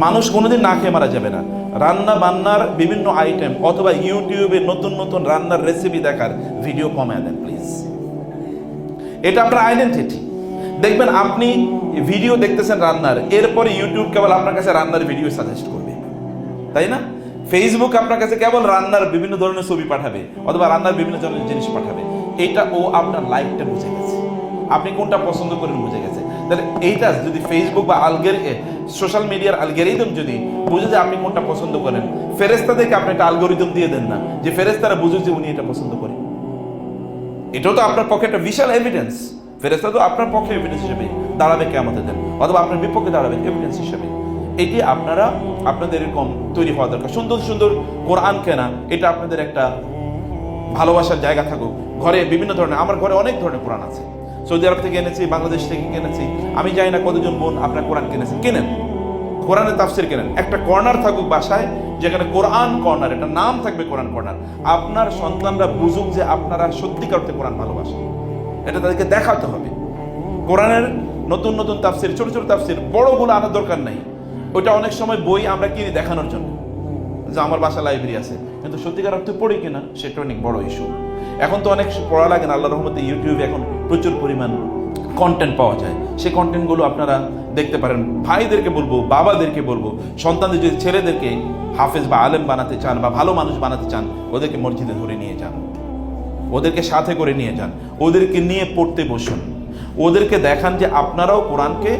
মানুষ কোনোদিন না খেয়ে মারা যাবে না। রান্না বান্নার বিভিন্ন আইটেম অথবা ইউটিউবে নতুন নতুন রান্নার রেসিপি দেখার ভিডিও কমায় দেন প্লিজ। এটা আপনার আইডেন্টিটি। দেখবেন আপনি ভিডিও দেখতেছেন রান্নার, এরপরে ইউটিউব কেবল আপনার কাছে রান্নার ভিডিও সাজেস্ট করবে, তাই না? ফেসবুক আপনার কাছে কেবল রান্নার বিভিন্ন ধরনের ছবি পাঠাবে অথবা রান্নার বিভিন্ন ধরনের জিনিস পাঠাবে। এটা ও আপনার লাইকটা বুঝে গেছে, আপনি কোনটা পছন্দ করেন বুঝে গেছে। তাহলে এইটা যদি ফেসবুক বা সোশ্যাল মিডিয়ার অ্যালগরিদম যদি বুঝে যে আপনি কোনটা পছন্দ করেন, ফেরেশতাদেরকে আপনি একটা অ্যালগরিদম দিয়ে দেন না যে ফেরেশতারা বুঝুক যে উনি এটা পছন্দ করেন। এটাও তো আপনার পক্ষে একটা বিশাল এভিডেন্স। ফেরেশতা তো আপনার পক্ষে এভিডেন্স হিসেবে দাঁড়াবে কিয়ামতের দিন, অথবা আপনার বিপক্ষে দাঁড়াবে এভিডেন্স হিসেবে। এটি আপনারা আপনাদের এরকম তৈরি হওয়া দরকার। সুন্দর সুন্দর কোরআন কেনা, এটা আপনাদের একটা ভালোবাসার জায়গা থাকুক। ঘরে বিভিন্ন ধরনের, আমার ঘরে অনেক ধরনের কোরআন আছে। সৌদি আরব থেকে এনেছি, বাংলাদেশ থেকে কিনেছি, আমি জানি না কতজন বোন আপনার কোরআন কিনেছেন। কিনেন, কোরআনের তাফসির কেনেন। একটা কর্নার থাকুক বাসায় যেখানে কোরআন কর্নার, এটা নাম থাকবে কোরআন কর্নার। আপনার সন্তানরা বুঝুক যে আপনারা সত্যিকার অর্থে কোরআন ভালোবাসেন, এটা তাদেরকে দেখাতে হবে। কোরআনের নতুন নতুন তাফসির, ছোট ছোট তাফসির, বড়গুলো আনার দরকার নাই। ওটা অনেক সময় বই আমরা কিনি দেখানোর জন্য যে আমার বাসা লাইব্রেরি আছে, কিন্তু সত্যিকার অর্থে পড়ি কিনা সেটা অনেক বড় ইস্যু। এখন তো অনেক পড়া লাগে না, আল্লাহর রহমতে ইউটিউবে এখন প্রচুর পরিমাণ কন্টেন্ট পাওয়া যায়। সেই কন্টেন্টগুলো আপনারা দেখতে পারেন। ভাইদেরকে বলবো, বাবাদেরকে বলবো, সন্তানদের যদি ছেলেদেরকে হাফেজ বা আলেম বানাতে চান বা ভালো মানুষ বানাতে চান, ওদেরকে মসজিদে ধরে নিয়ে যান, ওদেরকে সাথে করে নিয়ে যান, ওদেরকে নিয়ে পড়তে বসুন, ওদেরকে দেখান যে আপনারাও কোরআনকে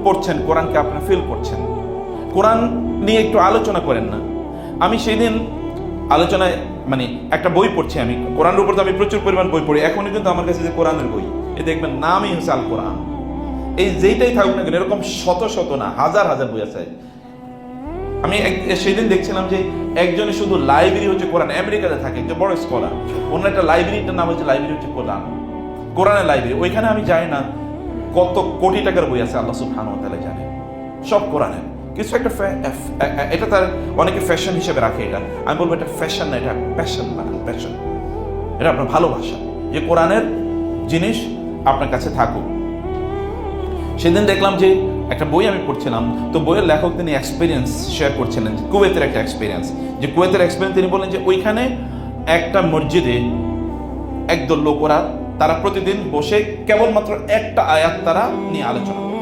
পড়ছেন, কোরআনকে আপনারা ফিল করছেন। কোরআন নিয়ে একটু আলোচনা করেন না। আমি সেই দিন আলোচনায় একটা বই পড়ছি, আমি কোরআনের উপর তো আমি প্রচুর পরিমাণ বই পড়ি। এখনই কিন্তু আমার কাছে যে কোরআনের বই, এ দেখবেন নামই হচ্ছে আল কোরআন। এই যেইটাই থাকুক না কেন, এরকম শত শত না হাজার হাজার বই আছে। আমি সেই দিন দেখছিলাম যে একজনে শুধু লাইব্রেরি হচ্ছে কোরআন, আমেরিকাতে থাকে, একটা বড় স্কলার, ওনার একটা লাইব্রেরিটার নাম হচ্ছে লাইব্রেরি হচ্ছে কোরআন, কোরআনের লাইব্রেরি। ওইখানে আমি জানি না কত কোটি টাকার বই আছে, আল্লাহ সুবহানাহু ওয়া তাআলা জানে, সব কোরআনের। কিছু একটা এটা তার অনেকে ফ্যাশন হিসেবে রাখে, এটা আমি বলবো এটা ফ্যাশন না, এটা প্যাশন বানান, প্যাশন। এটা আপনার ভালোবাসা যে কোরআনের জিনিস আপনার কাছে থাকুক। সেদিন দেখলাম যে একটা বই আমি পড়ছিলাম, তো বইয়ের লেখক তিনি এক্সপিরিয়েন্স শেয়ার করছিলেন, কুয়েতের একটা এক্সপিরিয়েন্স। যে কুয়েতের এক্সপিরিয়েন্স তিনি বললেন যে ওইখানে একটা মসজিদে একদল লোক তারা প্রতিদিন বসে কেবলমাত্র একটা আয়াত তারা নিয়ে আলোচনা করে,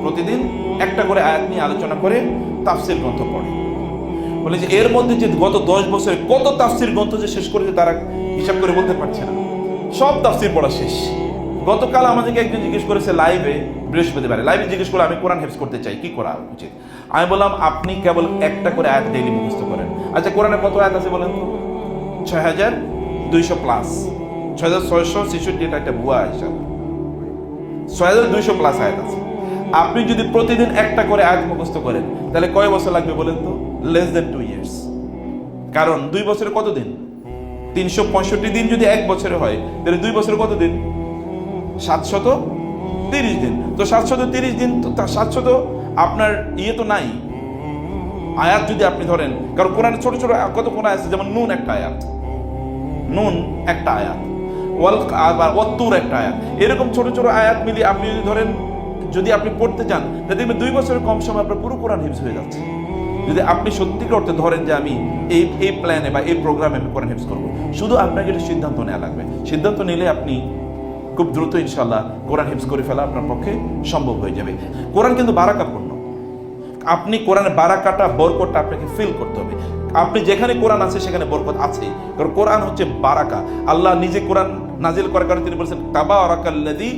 প্রতিদিন একটা করে আয়াত নিয়ে আলোচনা করে তাফসির গ্রন্থ পড়ে। বলে যে এর মধ্যে যে গত 10 বছরে কত তাফসির গ্রন্থ যে শেষ করেছে তারা হিসাব করে বলতে পারছে না, সব তাফসির পড়া শেষ। গতকাল আমাদেরকে একজন জিজ্ঞেস করেছে লাইভে, বৃহস্পতিবারে লাইভে জিজ্ঞেস করলো আমি কোরআন হেফজ করতে চাই, কি করা উচিত? আমি বললাম আপনি কেবল একটা করে আয়াত ডেইলি মুখস্থ করেন। আচ্ছা, কোরআনে কত আয়াত আছে বলেন তো? 6200 প্লাস, 6666, এটা একটা ভুয়া হিসাব। 6200 প্লাস আয়াত আছে। আপনি যদি প্রতিদিন একটা করে আয়াত মুখস্থ করেন তাহলে কয় বছর লাগবে বলেন তো? Less than 2 years. কারণ 2 বছরে কত দিন? 365 দিন যদি 1 বছরে হয় তাহলে 2 বছরে কত দিন? 730 দিন। তো 730 দিন তো 700 তো আপনার তো নাই আয়াত যদি আপনি ধরেন। কারণ কোরআনে ছোট ছোট কত কোন আয়াত আছে, যেমন নুন একটা আয়াত, নুন একটা আয়াত, ওয়াত্তুর একটা আয়াত, এরকম ছোট ছোট আয়াত মিলিয়ে আপনি যদি ধরেন, যদি আপনি পড়তে চান তাহলে দেখবেন 2 বছরের কম সময় আপনার পুরো কোরআন হিফজ হয়ে যাচ্ছে। যদি আপনি সত্যিকার অর্থে ধরেন যে আমি এই প্ল্যানে বা এই প্রোগ্রামে আমি কোরআন হিফজ করবো, শুধু আপনাকে একটা সিদ্ধান্ত নেওয়া লাগবে। সিদ্ধান্ত নিলে আপনি খুব দ্রুত ইনশাআল্লাহ কোরআন হিফজ করে ফেলা আপনার পক্ষে সম্ভব হয়ে যাবে। কোরআন কিন্তু বারাকাপূর্ণ। আপনি কোরআনের বারাকাটা, বরকতটা আপনাকে ফিল করতে হবে। আপনি যেখানে কোরআন আছে সেখানে বরকত আছে, কারণ কোরআন হচ্ছে বারাকা। আল্লাহ নিজে কোরআন নাজিল করার কারণে তিনি বলেছেন তাবারাকাল্লাযী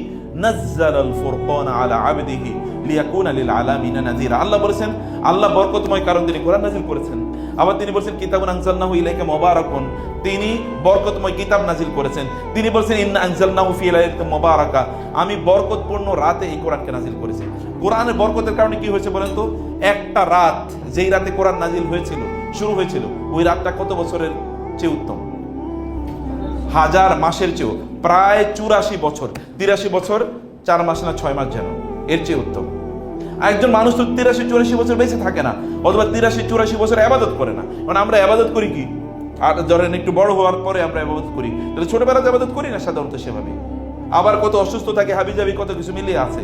নাযালাল ফুরকানা আলা আবদিহি লিয়াকুনা লিল আলামিনা নাযীরা। আল্লাহ বলেছেন আল্লাহ বরকতময় কারণ তিনি কোরআন নাজিল করেছেন। আবার তিনি বলেছেন কিতাবুন আনজালনাহু ইলাইকা মুবারাকুন, তিনি বরকতময় কিতাব নাজিল করেছেন। তিনি বলেছেন ইন্না আনজালনাহু ফি লাইলাতিন মুবারাকা, আমি বরকতপূর্ণ রাতে এই কোরআনকে নাজিল করেছি। কোরআনের বরকতের কারণে কি হয়েছে বলেন তো? একটা রাত, যেই রাতে কোরআন নাজিল হয়েছিল, শুরু হয়েছিল, ওই রাতটা কত বছরের চেয়ে উত্তম? 1000 মাসের চেয়েও, প্রায় 84 বছর, 83 বছর 4 মাস না 6 মাস যেন, এর চেয়ে উত্তম। একজন মানুষ তো 83-84 বছর বেঁচে থাকে না, অথবা 83-84 বছর ইবাদত করে না। মানে আমরা ইবাদত করি কি? আর ধরেন একটু বড় হওয়ার পরে আমরা ইবাদত করি, তাহলে ছোটবেলাতে ইবাদত করি না সাধারণত সেভাবে। আবার কত অসুস্থ থাকে, হাবিজাবি কত কিছু মিলিয়ে আছে।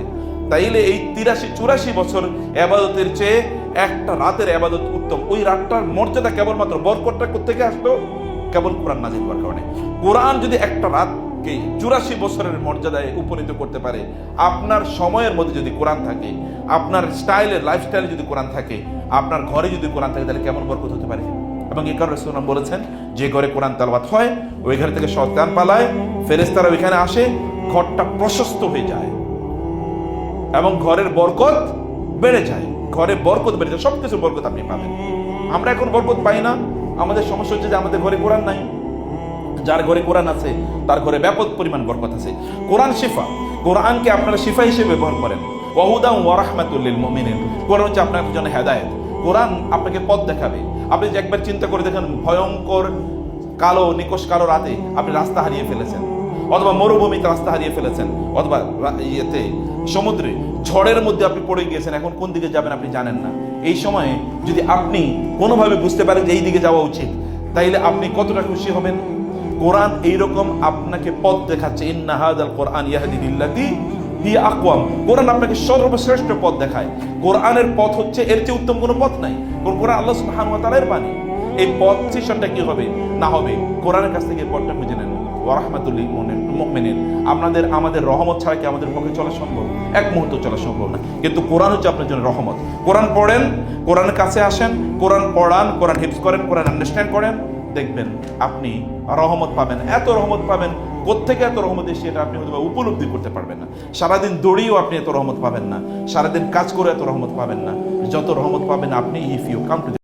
তাইলে এই 83-84 বছর এবাদতের চেয়ে একটা রাতের এবাদত উত্তম। ওই রাতটার মর্যাদা কেবলমাত্র বরকতটা কোত্থেকে আসলো? কেবল কোরআন নাজিল হওয়ার কারণে। কোরআন যদি একটা রাতকে 84 বছরের মর্যাদায় উপনীত করতে পারে, আপনার সময়ের মধ্যে যদি কোরআন থাকে, আপনার স্টাইলের লাইফস্টাইলে যদি কোরআন থাকে, আপনার ঘরে যদি কোরআন থাকে, তাহলে কেমন বরকত হতে পারে। এবং এই কারণে রাসূল বলেছেন, যে ঘরে কোরআন তেলাওয়াত হয় ওই ঘর থেকে শয়তান পালায়, ফেরেশতারা ওইখানে আসে, ঘরটা প্রশস্ত হয়ে যায় এবং ঘরের বরকত বেড়ে যায়। ঘরে বরকত বেড়ে যায়, সবকিছু বরকত আপনি পাবেন। আমরা এখন বরকত পাই না। আমাদের সমস্যা হচ্ছে যে আমাদের ঘরে কোরআন নাই। যার ঘরে কোরআন আছে তার ঘরে ব্যাপক পরিমাণ বরকত আছে। কোরআন শিফা, কোরআনকে আপনারা শিফা হিসেবে ব্যবহার করেন। ওয়াহুদা ওয়া রাহমাতুল লিল মুমিনিন, কোরআন হচ্ছে আপনার জন্য হেদায়েত। কোরআন আপনাকে পথ দেখাবে। আপনি যে একবার চিন্তা করে দেখেন, ভয়ঙ্কর কালো নিকশ কালো রাতে আপনি রাস্তা হারিয়ে ফেলেছেন, অথবা মরুভূমিতে রাস্তা হারিয়ে ফেলেছেন, অথবা ইয়েতে সমুদ্রে ঝড়ের মধ্যে আপনি পড়ে গিয়েছেন, এখন কোন দিকে যাবেন আপনি জানেন না। এই সময়ে যদি আপনি কোনোভাবে বুঝতে পারেন যে এই দিকে যাওয়া উচিত, তাইলে আপনি কতটা খুশি হবেন। কোরআন এইরকম আপনাকে পথ দেখাচ্ছে। ইন্না হাযাল কোরআন ইয়াহদি লিল্লাতী হিয়া আকওয়াম। কোরআন আপনাকে সর্বশ্রেষ্ঠ পথ দেখায়। কোরআনের পথ হচ্ছে এর চেয়ে উত্তম কোনো পথ নাই। কোরআন আল্লাহ সুবহানাহু ওয়া তাআলার বাণী। এই পথ সেশনটা কি হবে না হবে, কোরআনের কাছ থেকে পথটা খুঁজে নেন। ওয়া রাহমাতুল লিল মুমিনিন, আমাদের রহমত ছাড়া কি আমাদের পক্ষে চলা সম্ভব? এক মুহূর্ত চলা সম্ভব না। কিন্তু কোরআন হচ্ছে আপনার জন্য রহমত। কোরআন পড়েন, কোরআনের কাছে আসেন, কোরআন পড়ান, কোরআন হিফজ করেন, কোরআন আন্ডারস্ট্যান্ড করেন, দেখবেন আপনি রহমত পাবেন। এত রহমত পাবেন, কোত্থেকে এত রহমত এসে এটা আপনি হয়তো উপলব্ধি করতে পারবেন না। সারাদিন দৌড়িয়েও আপনি এত রহমত পাবেন না, সারাদিন কাজ করে এত রহমত পাবেন না। যত রহমত পাবেন আপনি, ইফ ইউ কাম টু